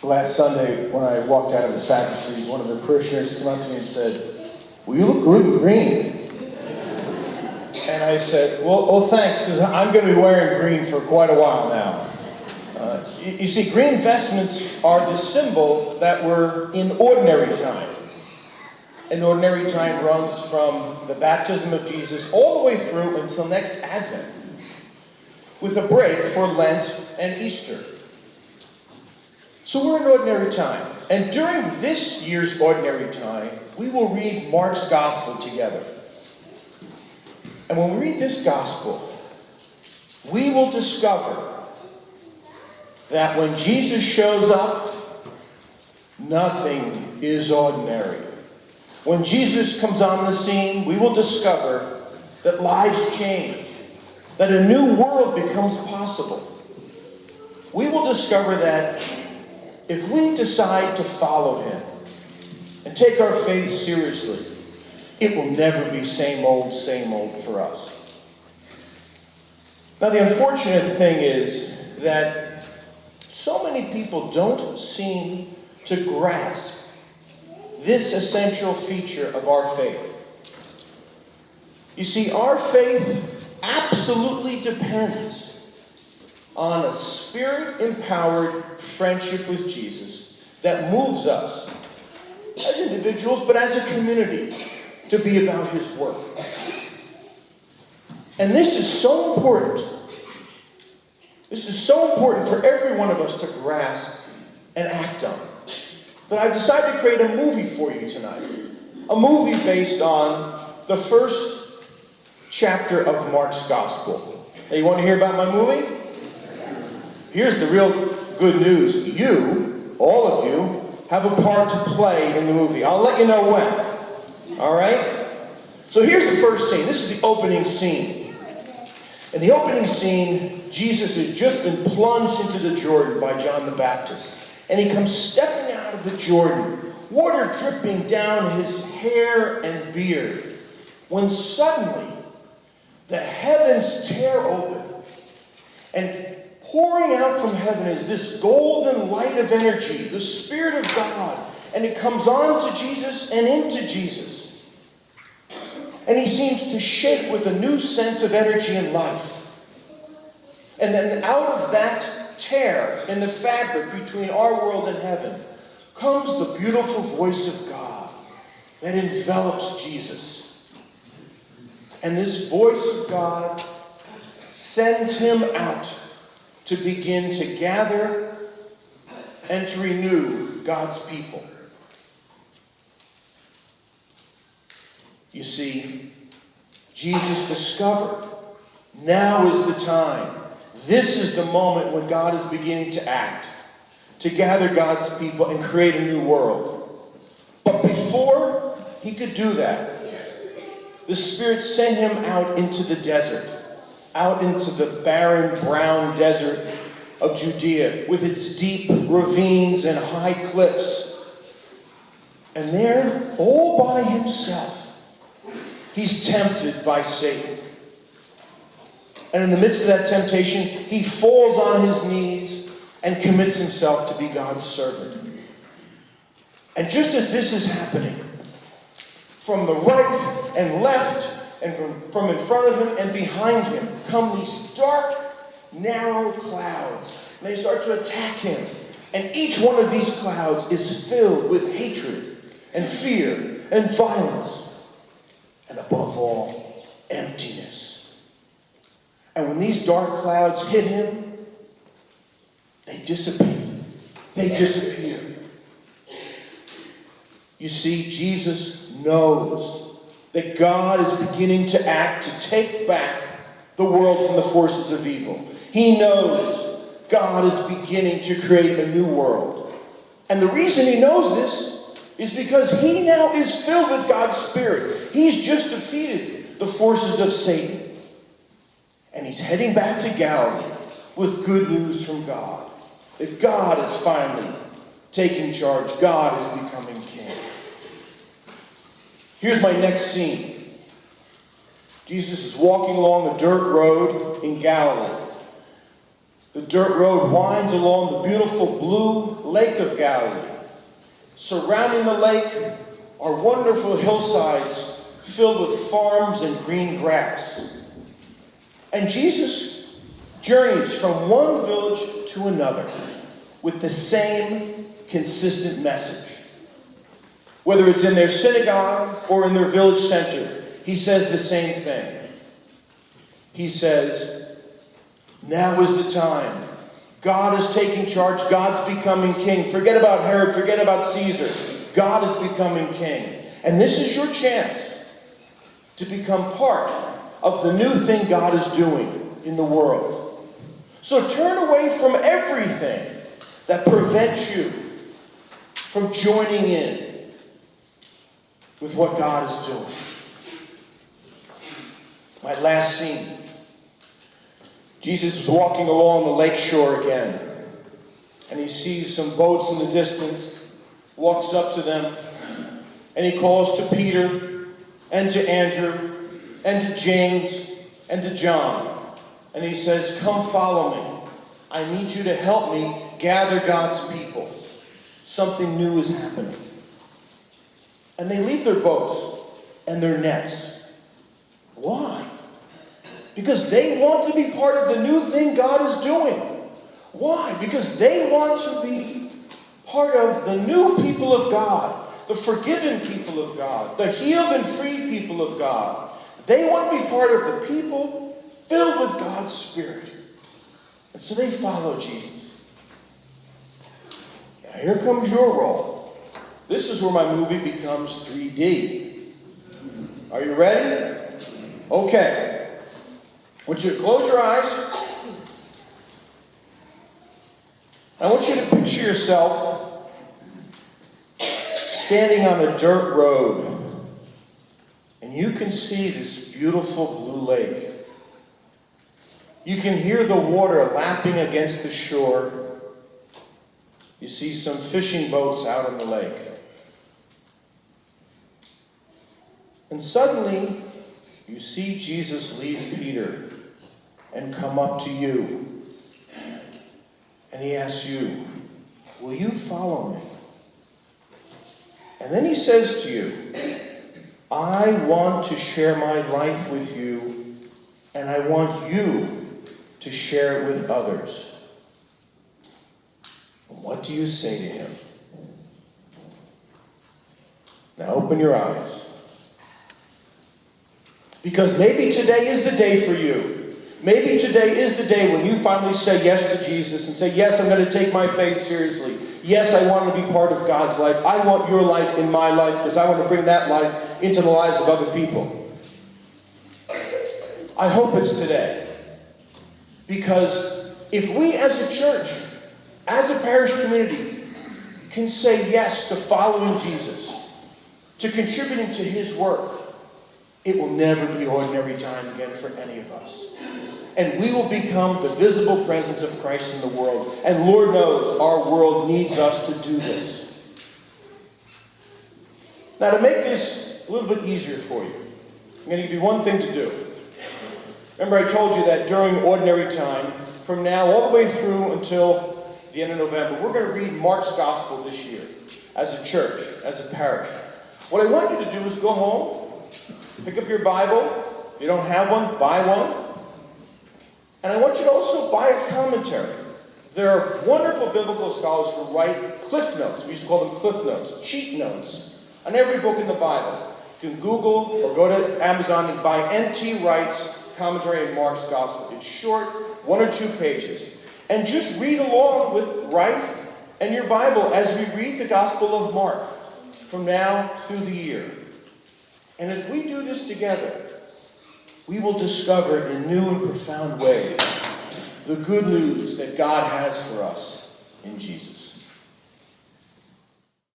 Last Sunday, when I walked out of the sacristy, one of the parishioners came up to me and said, "Well, you look green." And I said, well, thanks, because I'm going to be wearing green for quite a while now. You see, green vestments are the symbol that we're in ordinary time. And ordinary time runs from the baptism of Jesus all the way through until next Advent, with a break for Lent and Easter. So we're in ordinary time. And during this year's ordinary time, we will read Mark's Gospel together. And when we read this Gospel, we will discover that when Jesus shows up, nothing is ordinary. When Jesus comes on the scene, we will discover that lives change, that a new world becomes possible. We will discover that if we decide to follow him and take our faith seriously, it will never be same old for us. Now, the unfortunate thing is that so many people don't seem to grasp this essential feature of our faith. You see, our faith absolutely depends on a Spirit-empowered friendship with Jesus that moves us as individuals, but as a community, to be about his work. And this is so important. This is so important for every one of us to grasp and act on, that I've decided to create a movie for you tonight. A movie based on the first chapter of Mark's Gospel. Now, you want to hear about my movie? Here's the real good news. You, all of you, have a part to play in the movie. I'll let you know when. All right? So here's the first scene. This is the opening scene. In the opening scene, Jesus has just been plunged into the Jordan by John the Baptist. And he comes stepping out of the Jordan, water dripping down his hair and beard, when suddenly the heavens tear open, and pouring out from heaven is this golden light of energy, the Spirit of God, and it comes on to Jesus and into Jesus. And he seems to shake with a new sense of energy and life. And then out of that tear in the fabric between our world and heaven comes the beautiful voice of God that envelops Jesus. And this voice of God sends him out to begin to gather and to renew God's people. You see, Jesus discovered now is the time. This is the moment when God is beginning to act, to gather God's people and create a new world. But before he could do that, the Spirit sent him out into the desert, out into the barren, brown desert of Judea with its deep ravines and high cliffs. And there, all by himself, he's tempted by Satan. And in the midst of that temptation, he falls on his knees and commits himself to be God's servant. And just as this is happening, from the right and left, and from in front of him and behind him, come these dark, narrow clouds. And they start to attack him. And each one of these clouds is filled with hatred and fear and violence. And above all, emptiness. And when these dark clouds hit him, they dissipate. They disappear. You see, Jesus knows that God is beginning to act to take back the world from the forces of evil. He knows God is beginning to create a new world. And the reason he knows this is because he now is filled with God's Spirit. He's just defeated the forces of Satan. And he's heading back to Galilee with good news from God. That God is finally taking charge. God is becoming king. Here's my next scene. Jesus is walking along a dirt road in Galilee. The dirt road winds along the beautiful blue Lake of Galilee. Surrounding the lake are wonderful hillsides filled with farms and green grass. And Jesus journeys from one village to another with the same consistent message. Whether it's in their synagogue or in their village center, he says the same thing. He says, now is the time. God is taking charge. God's becoming king. Forget about Herod. Forget about Caesar. God is becoming king. And this is your chance to become part of the new thing God is doing in the world. So turn away from everything that prevents you from joining in with what God is doing. My last scene. Jesus is walking along the lake shore again, and he sees some boats in the distance, walks up to them, and he calls to Peter and to Andrew and to James and to John, and he says, come follow me. I need you to help me gather God's people. Something new is happening. And they leave their boats and their nets. Why? Because they want to be part of the new thing God is doing. Why? Because they want to be part of the new people of God, the forgiven people of God, the healed and free people of God. They want to be part of the people filled with God's Spirit. And so they follow Jesus. Now here comes your role. This is where my movie becomes 3D. Are you ready? Okay. I want you to close your eyes. I want you to picture yourself standing on a dirt road, and you can see this beautiful blue lake. You can hear the water lapping against the shore. You see some fishing boats out on the lake. And suddenly, you see Jesus leave Peter and come up to you. And he asks you, will you follow me? And then he says to you, I want to share my life with you, and I want you to share it with others. What do you say to him? Now open your eyes. Because maybe today is the day for you. Maybe today is the day when you finally say yes to Jesus and say, yes, I'm going to take my faith seriously. Yes, I want to be part of God's life. I want your life in my life because I want to bring that life into the lives of other people. I hope it's today. Because if we as a church, as a parish community, can say yes to following Jesus, to contributing to his work, it will never be ordinary time again for any of us. And we will become the visible presence of Christ in the world. And Lord knows our world needs us to do this. Now, to make this a little bit easier for you, I'm going to give you one thing to do. Remember, I told you that during ordinary time, from now all the way through until the end of November, we're going to read Mark's Gospel this year as a church, as a parish. What I want you to do is go home, pick up your Bible. If you don't have one, buy one. And I want you to also buy a commentary. There are wonderful biblical scholars who write cliff notes. We used to call them cliff notes, cheat notes, on every book in the Bible. You can Google or go to Amazon and buy N.T. Wright's commentary on Mark's Gospel. It's short, 1 or 2 pages. And just read along with Wright and your Bible as we read the Gospel of Mark from now through the year. And if we do this together, we will discover in new and profound ways the good news that God has for us in Jesus.